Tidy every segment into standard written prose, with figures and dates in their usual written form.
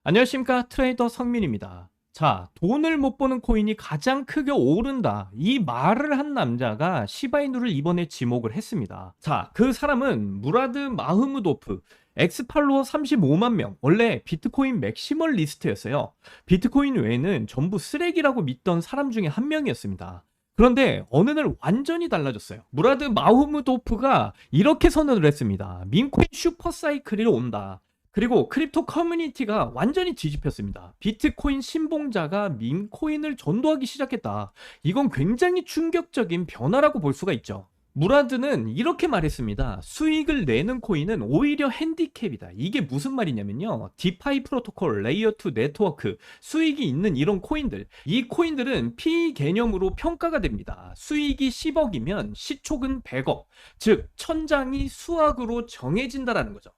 안녕하십니까, 트레이더 성민입니다. 자, 돈을 못 버는 코인이 가장 크게 오른다. 이 말을 한 남자가 시바이누를 이번에 지목을 했습니다. 자, 그 사람은 무라드 마흐무도프, 엑스팔로워 35만 명, 원래 비트코인 맥시멀 리스트였어요. 비트코인 외에는 전부 쓰레기라고 믿던 사람 중에 한 명이었습니다. 그런데 어느 날 완전히 달라졌어요. 무라드 마흐무도프가 이렇게 선언을 했습니다. 민코인 슈퍼사이클이 온다. 그리고 크립토 커뮤니티가 완전히 뒤집혔습니다. 비트코인 신봉자가 밈코인을 전도하기 시작했다. 이건 굉장히 충격적인 변화라고 볼 수가 있죠. 무라드는 이렇게 말했습니다. 수익을 내는 코인은 오히려 핸디캡이다. 이게 무슨 말이냐면요. 디파이 프로토콜, 레이어 2 네트워크, 수익이 있는 이런 코인들. 이 코인들은 P 개념으로 평가가 됩니다. 수익이 10억이면 시총은 100억. 즉, 천장이 수학으로 정해진다라는 거죠.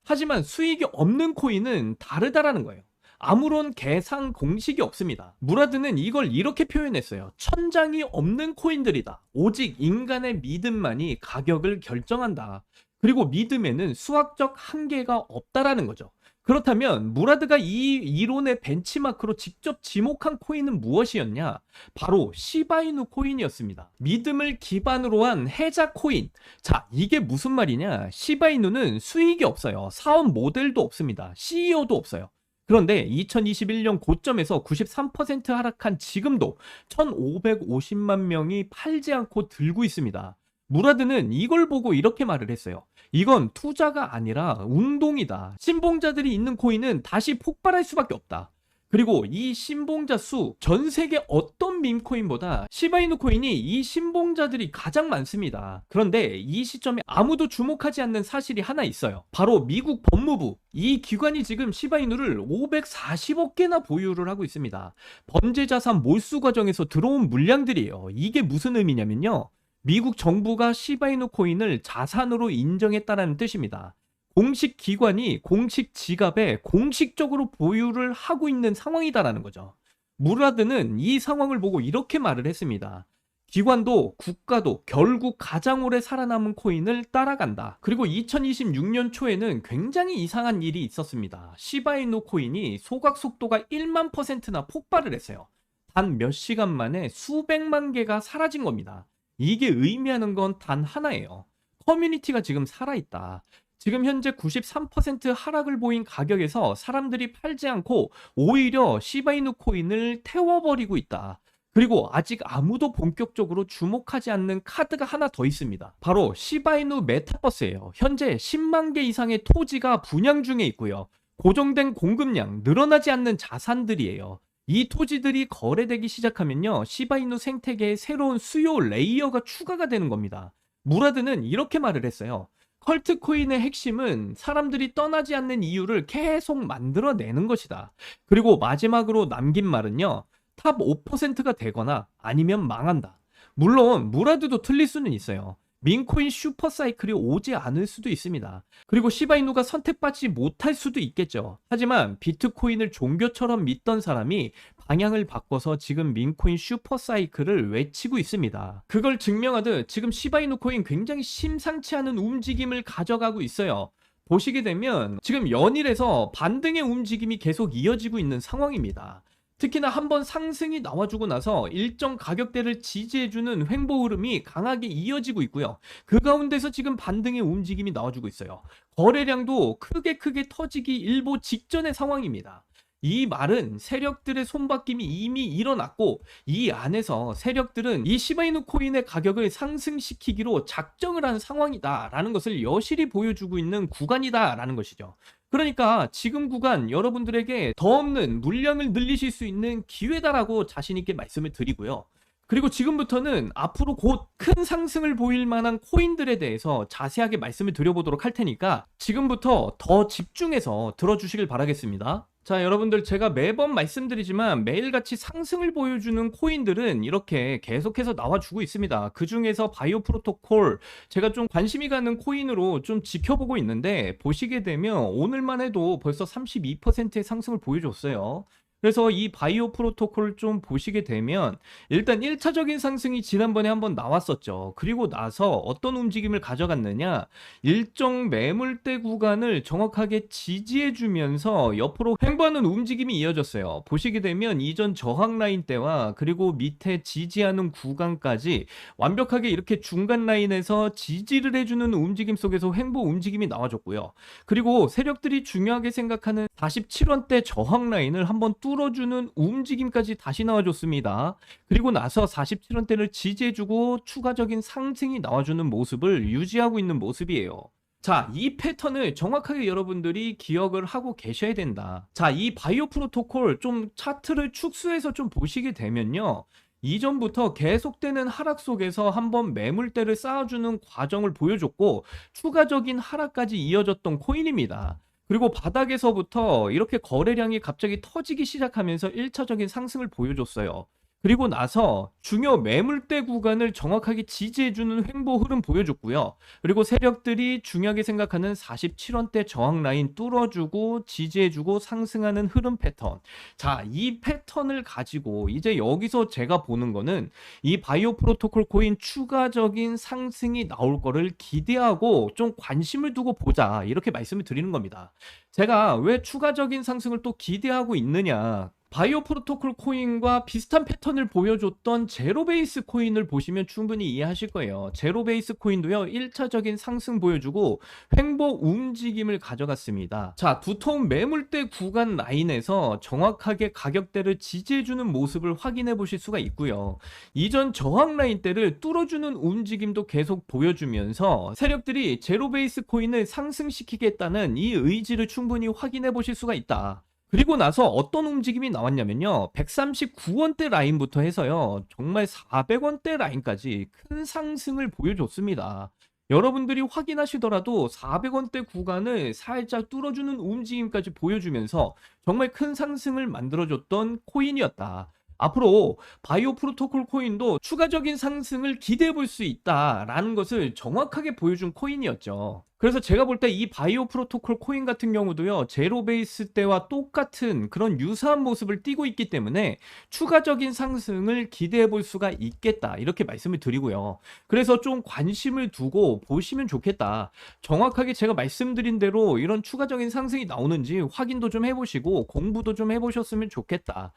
하지만 수익이 없는 코인은 다르다라는 거예요. 아무런 계산 공식이 없습니다. 무라드는 이걸 이렇게 표현했어요. 천장이 없는 코인들이다. 오직 인간의 믿음만이 가격을 결정한다. 그리고 믿음에는 수학적 한계가 없다라는 거죠. 그렇다면 무라드가 이 이론의 벤치마크로 직접 지목한 코인은 무엇이었냐? 바로 시바이누 코인이었습니다. 믿음을 기반으로 한 해자 코인. 자, 이게 무슨 말이냐? 시바이누는 수익이 없어요. 사업 모델도 없습니다. CEO도 없어요. 그런데 2021년 고점에서 93% 하락한 지금도 1,550만 명이 팔지 않고 들고 있습니다. 무라드는 이걸 보고 이렇게 말을 했어요. 이건 투자가 아니라 운동이다. 신봉자들이 있는 코인은 다시 폭발할 수밖에 없다. 그리고 이 신봉자 수, 전 세계 어떤 밈코인보다 시바이누 코인이 이 신봉자들이 가장 많습니다. 그런데 이 시점에 아무도 주목하지 않는 사실이 하나 있어요. 바로 미국 법무부. 이 기관이 지금 시바이누를 540억 개나 보유를 하고 있습니다. 범죄자산 몰수 과정에서 들어온 물량들이에요. 이게 무슨 의미냐면요. 미국 정부가 시바이누 코인을 자산으로 인정했다는 뜻입니다. 공식 기관이 공식 지갑에 공식적으로 보유를 하고 있는 상황이다라는 거죠. 무라드는 이 상황을 보고 이렇게 말을 했습니다. 기관도 국가도 결국 가장 오래 살아남은 코인을 따라간다. 그리고 2026년 초에는 굉장히 이상한 일이 있었습니다. 시바이누 코인이 소각 속도가 1만 %나 폭발을 했어요. 단 몇 시간 만에 수백만 개가 사라진 겁니다. 이게 의미하는 건 단 하나예요. 커뮤니티가 지금 살아있다. 지금 현재 93% 하락을 보인 가격에서 사람들이 팔지 않고 오히려 시바이누 코인을 태워버리고 있다. 그리고 아직 아무도 본격적으로 주목하지 않는 카드가 하나 더 있습니다. 바로 시바이누 메타버스예요. 현재 10만 개 이상의 토지가 분양 중에 있고요. 고정된 공급량, 늘어나지 않는 자산들이에요. 이 토지들이 거래되기 시작하면요. 시바이누 생태계의 새로운 수요 레이어가 추가가 되는 겁니다. 무라드는 이렇게 말을 했어요. 컬트 코인의 핵심은 사람들이 떠나지 않는 이유를 계속 만들어내는 것이다. 그리고 마지막으로 남긴 말은요. 탑 5%가 되거나 아니면 망한다. 물론 무라드도 틀릴 수는 있어요. 민코인 슈퍼사이클이 오지 않을 수도 있습니다. 그리고 시바이누가 선택받지 못할 수도 있겠죠. 하지만 비트코인을 종교처럼 믿던 사람이 방향을 바꿔서 지금 민코인 슈퍼사이클을 외치고 있습니다. 그걸 증명하듯 지금 시바이누 코인 굉장히 심상치 않은 움직임을 가져가고 있어요. 보시게 되면 지금 연일에서 반등의 움직임이 계속 이어지고 있는 상황입니다. 특히나 한번 상승이 나와주고 나서 일정 가격대를 지지해주는 횡보 흐름이 강하게 이어지고 있고요. 그 가운데서 지금 반등의 움직임이 나와주고 있어요. 거래량도 크게 터지기 일보 직전의 상황입니다. 이 말은 세력들의 손바뀜이 이미 일어났고 이 안에서 세력들은 이 시바이누 코인의 가격을 상승시키기로 작정을 한 상황이다라는 것을 여실히 보여주고 있는 구간이다라는 것이죠. 그러니까 지금 구간 여러분들에게 더 없는 물량을 늘리실 수 있는 기회다라고 자신 있게 말씀을 드리고요. 그리고 지금부터는 앞으로 곧 큰 상승을 보일 만한 코인들에 대해서 자세하게 말씀을 드려보도록 할 테니까 지금부터 더 집중해서 들어주시길 바라겠습니다. 자, 여러분들 제가 매번 말씀드리지만 매일같이 상승을 보여주는 코인들은 이렇게 계속해서 나와주고 있습니다. 그 중에서 바이오 프로토콜 제가 좀 관심이 가는 코인으로 좀 지켜보고 있는데 보시게 되면 오늘만 해도 벌써 32%의 상승을 보여줬어요. 그래서 이 바이오 프로토콜을 좀 보시게 되면 일단 1차적인 상승이 지난번에 한번 나왔었죠. 그리고 나서 어떤 움직임을 가져갔느냐? 일정 매물대 구간을 정확하게 지지해 주면서 옆으로 횡보하는 움직임이 이어졌어요. 보시게 되면 이전 저항 라인 때와 그리고 밑에 지지하는 구간까지 완벽하게 이렇게 중간 라인에서 지지를 해주는 움직임 속에서 횡보 움직임이 나와줬고요. 그리고 세력들이 중요하게 생각하는 47원대 저항 라인을 한번 뚫어주는 움직임까지 다시 나와줬습니다. 그리고 나서 47원대를 지지해주고 추가적인 상승이 나와주는 모습을 유지하고 있는 모습이에요. 자, 이 패턴을 정확하게 여러분들이 기억을 하고 계셔야 된다. 자, 이 바이오 프로토콜 좀 차트를 축소해서 좀 보시게 되면요. 이전부터 계속되는 하락 속에서 한번 매물대를 쌓아주는 과정을 보여줬고 추가적인 하락까지 이어졌던 코인입니다. 그리고 바닥에서부터 이렇게 거래량이 갑자기 터지기 시작하면서 1차적인 상승을 보여줬어요. 그리고 나서 중요 매물대 구간을 정확하게 지지해주는 횡보 흐름 보여줬고요. 그리고 세력들이 중요하게 생각하는 47원대 저항 라인 뚫어주고 지지해주고 상승하는 흐름 패턴. 자, 이 패턴을 가지고 이제 여기서 제가 보는 거는 이 바이오 프로토콜 코인 추가적인 상승이 나올 거를 기대하고 좀 관심을 두고 보자. 이렇게 말씀을 드리는 겁니다. 제가 왜 추가적인 상승을 또 기대하고 있느냐? 바이오 프로토콜 코인과 비슷한 패턴을 보여줬던 제로베이스 코인을 보시면 충분히 이해하실 거예요. 제로베이스 코인도요, 1차적인 상승 보여주고 횡보 움직임을 가져갔습니다. 자, 두터운 매물대 구간 라인에서 정확하게 가격대를 지지해주는 모습을 확인해 보실 수가 있고요. 이전 저항 라인대를 뚫어주는 움직임도 계속 보여주면서 세력들이 제로베이스 코인을 상승시키겠다는 이 의지를 충분히 확인해 보실 수가 있다. 그리고 나서 어떤 움직임이 나왔냐면요. 139원대 라인부터 해서요. 정말 400원대 라인까지 큰 상승을 보여줬습니다. 여러분들이 확인하시더라도 400원대 구간을 살짝 뚫어주는 움직임까지 보여주면서 정말 큰 상승을 만들어줬던 코인이었다. 앞으로 바이오 프로토콜 코인도 추가적인 상승을 기대해 볼 수 있다라는 것을 정확하게 보여준 코인이었죠. 그래서 제가 볼 때 이 바이오 프로토콜 코인 같은 경우도요, 제로 베이스 때와 똑같은 그런 유사한 모습을 띠고 있기 때문에 추가적인 상승을 기대해 볼 수가 있겠다. 이렇게 말씀을 드리고요. 그래서 좀 관심을 두고 보시면 좋겠다. 정확하게 제가 말씀드린 대로 이런 추가적인 상승이 나오는지 확인도 좀 해보시고 공부도 좀 해보셨으면 좋겠다.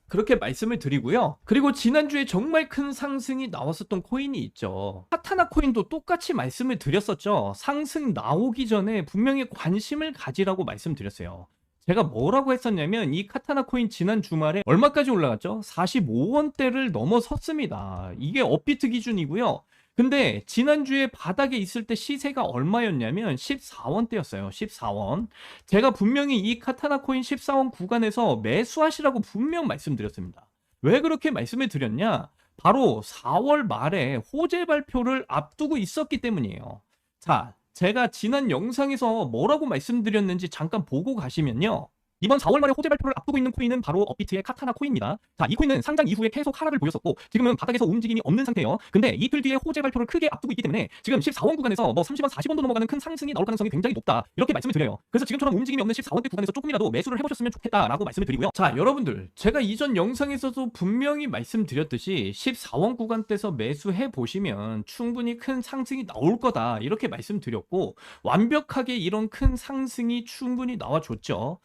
그렇게 말씀을 드리고요. 그리고 지난주에 정말 큰 상승이 나왔었던 코인이 있죠. 카타나 코인도 똑같이 말씀을 드렸었죠. 상승 나오기 전에 분명히 관심을 가지라고 말씀드렸어요. 제가 뭐라고 했었냐면 이 카타나 코인 지난 주말에 얼마까지 올라갔죠? 45원대를 넘어섰습니다. 이게 업비트 기준이고요. 근데 지난주에 바닥에 있을 때 시세가 얼마였냐면 14원대였어요. 14원. 제가 분명히 이 카타나 코인 14원 구간에서 매수하시라고 분명 말씀드렸습니다. 왜 그렇게 말씀을 드렸냐? 바로 4월 말에 호재 발표를 앞두고 있었기 때문이에요. 자, 제가 지난 영상에서 뭐라고 말씀드렸는지 잠깐 보고 가시면요. 이번 4월 말에 호재 발표를 앞두고 있는 코인은 바로 업비트의 카타나 코인입니다. 자, 이 코인은 상장 이후에 계속 하락을 보였었고 지금은 바닥에서 움직임이 없는 상태예요. 근데 이틀 뒤에 호재 발표를 크게 앞두고 있기 때문에 지금 14원 구간에서 뭐 30원, 40원도 넘어가는 큰 상승이 나올 가능성이 굉장히 높다. 이렇게 말씀을 드려요. 그래서 지금처럼 움직임이 없는 14원대 구간에서 조금이라도 매수를 해보셨으면 좋겠다라고 말씀을 드리고요. 자, 여러분들, 제가 이전 영상에서도 분명히 말씀드렸듯이 14원 구간대에서 매수해 보시면 충분히 큰 상승이 나올 거다. 이렇게 말씀드렸고 완벽하게 이런 큰 상승이 충분히 나와줬죠.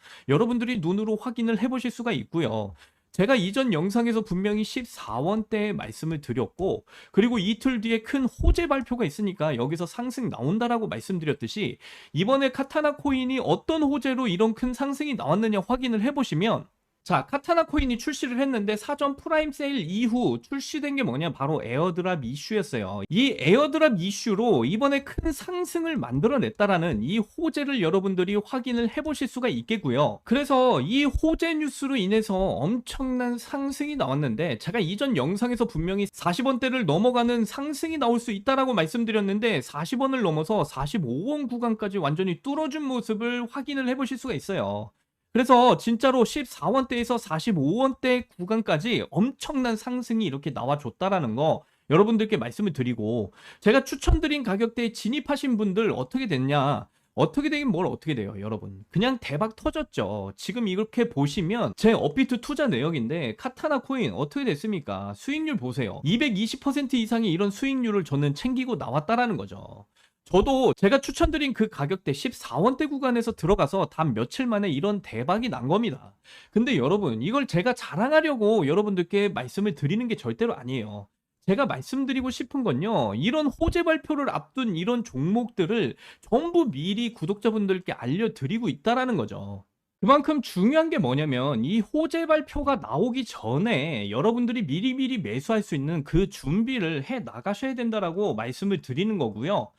여러분들이 눈으로 확인을 해보실 수가 있고요. 제가 이전 영상에서 분명히 14원대에 말씀을 드렸고 그리고 이틀 뒤에 큰 호재 발표가 있으니까 여기서 상승 나온다라고 말씀드렸듯이 이번에 카타나 코인이 어떤 호재로 이런 큰 상승이 나왔느냐 확인을 해보시면 자, 카타나 코인이 출시를 했는데 사전 프라임 세일 이후 출시된 게 뭐냐? 바로 에어드랍 이슈였어요. 이 에어드랍 이슈로 이번에 큰 상승을 만들어냈다라는 이 호재를 여러분들이 확인을 해보실 수가 있겠고요. 그래서 이 호재 뉴스로 인해서 엄청난 상승이 나왔는데 제가 이전 영상에서 분명히 40원대를 넘어가는 상승이 나올 수 있다라고 말씀드렸는데 40원을 넘어서 45원 구간까지 완전히 뚫어준 모습을 확인을 해보실 수가 있어요. 그래서 진짜로 14원대에서 45원대 구간까지 엄청난 상승이 이렇게 나와줬다라는 거 여러분들께 말씀을 드리고 제가 추천드린 가격대에 진입하신 분들 어떻게 됐냐? 어떻게 되긴 뭘 어떻게 돼요, 여러분. 그냥 대박 터졌죠. 지금 이렇게 보시면 제 업비트 투자 내역인데 카타나 코인 어떻게 됐습니까? 수익률 보세요. 220% 이상의 이런 수익률을 저는 챙기고 나왔다라는 거죠. 저도 제가 추천드린 그 가격대 14원대 구간에서 들어가서 단 며칠 만에 이런 대박이 난 겁니다. 근데 여러분, 이걸 제가 자랑하려고 여러분들께 말씀을 드리는 게 절대로 아니에요. 제가 말씀드리고 싶은 건요, 이런 호재 발표를 앞둔 이런 종목들을 전부 미리 구독자분들께 알려드리고 있다라는 거죠. 그만큼 중요한 게 뭐냐면 이 호재 발표가 나오기 전에 여러분들이 미리미리 매수할 수 있는 그 준비를 해 나가셔야 된다라고 말씀을 드리는 거고요.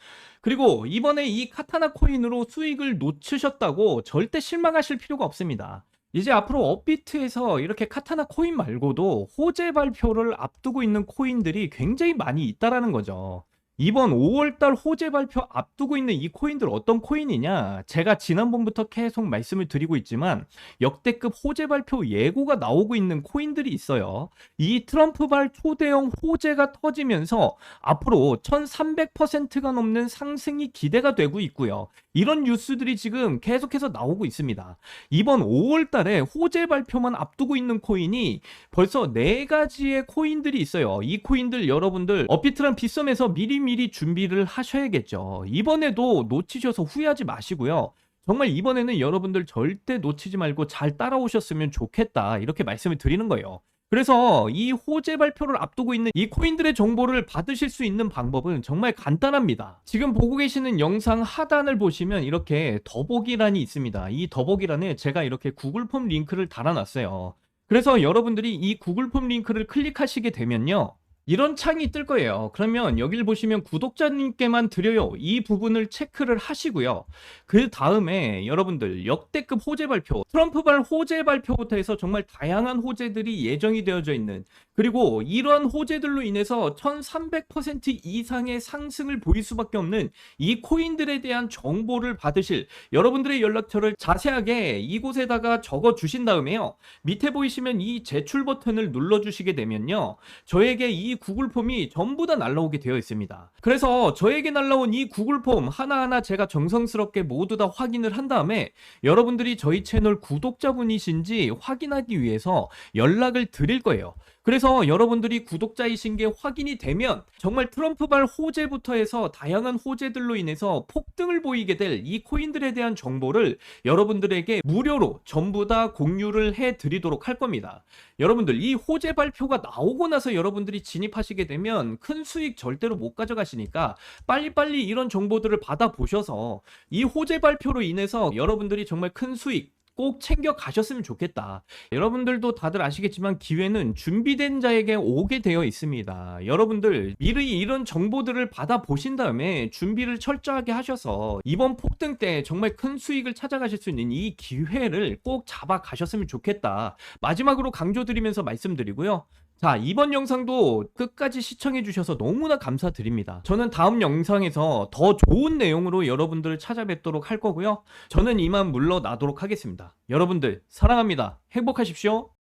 그리고 이번에 이 카타나 코인으로 수익을 놓치셨다고 절대 실망하실 필요가 없습니다. 이제 앞으로 업비트에서 이렇게 카타나 코인 말고도 호재 발표를 앞두고 있는 코인들이 굉장히 많이 있다라는 거죠. 이번 5월달 호재 발표 앞두고 있는 이 코인들 어떤 코인이냐? 제가 지난번부터 계속 말씀을 드리고 있지만 역대급 호재 발표 예고가 나오고 있는 코인들이 있어요. 이 트럼프발 초대형 호재가 터지면서 앞으로 1300%가 넘는 상승이 기대가 되고 있고요. 이런 뉴스들이 지금 계속해서 나오고 있습니다. 이번 5월달에 호재 발표만 앞두고 있는 코인이 벌써 4가지의 코인들이 있어요. 이 코인들 여러분들 업비트랑 빗썸에서 미리 준비를 하셔야겠죠. 이번에도 놓치셔서 후회하지 마시고요. 정말 이번에는 여러분들 절대 놓치지 말고 잘 따라오셨으면 좋겠다. 이렇게 말씀을 드리는 거예요. 그래서 이 호재 발표를 앞두고 있는 이 코인들의 정보를 받으실 수 있는 방법은 정말 간단합니다. 지금 보고 계시는 영상 하단을 보시면 이렇게 더보기란이 있습니다. 이 더보기란에 제가 이렇게 구글 폼 링크를 달아놨어요. 그래서 여러분들이 이 구글 폼 링크를 클릭하시게 되면요, 이런 창이 뜰 거예요. 그러면 여기를 보시면 구독자님께만 드려요. 이 부분을 체크를 하시고요. 그 다음에 여러분들 역대급 호재 발표, 트럼프발 호재 발표부터 해서 정말 다양한 호재들이 예정이 되어져 있는, 그리고 이러한 호재들로 인해서 1300% 이상의 상승을 보일 수밖에 없는 이 코인들에 대한 정보를 받으실 여러분들의 연락처를 자세하게 이곳에다가 적어 주신 다음에요, 밑에 보이시면 이 제출 버튼을 눌러 주시게 되면요, 저에게 이 구글 폼이 전부 다 날라오게 되어 있습니다. 그래서 저에게 날라온 이 구글 폼 하나하나 제가 정성스럽게 모두 다 확인을 한 다음에 여러분들이 저희 채널 구독자분이신지 확인하기 위해서 연락을 드릴 거예요. 그래서 여러분들이 구독자이신 게 확인이 되면 정말 트럼프발 호재부터 해서 다양한 호재들로 인해서 폭등을 보이게 될 이 코인들에 대한 정보를 여러분들에게 무료로 전부 다 공유를 해 드리도록 할 겁니다. 여러분들, 이 호재 발표가 나오고 나서 여러분들이 진입하시게 되면 큰 수익 절대로 못 가져가시니까 빨리빨리 이런 정보들을 받아보셔서 이 호재 발표로 인해서 여러분들이 정말 큰 수익 꼭 챙겨 가셨으면 좋겠다. 여러분들도 다들 아시겠지만 기회는 준비된 자에게 오게 되어 있습니다. 여러분들 미리 이런 정보들을 받아보신 다음에 준비를 철저하게 하셔서 이번 폭등 때 정말 큰 수익을 찾아가실 수 있는 이 기회를 꼭 잡아 가셨으면 좋겠다. 마지막으로 강조드리면서 말씀드리고요. 자, 이번 영상도 끝까지 시청해 주셔서 너무나 감사드립니다. 저는 다음 영상에서 더 좋은 내용으로 여러분들을 찾아뵙도록 할 거고요. 저는 이만 물러나도록 하겠습니다. 여러분들 사랑합니다. 행복하십시오.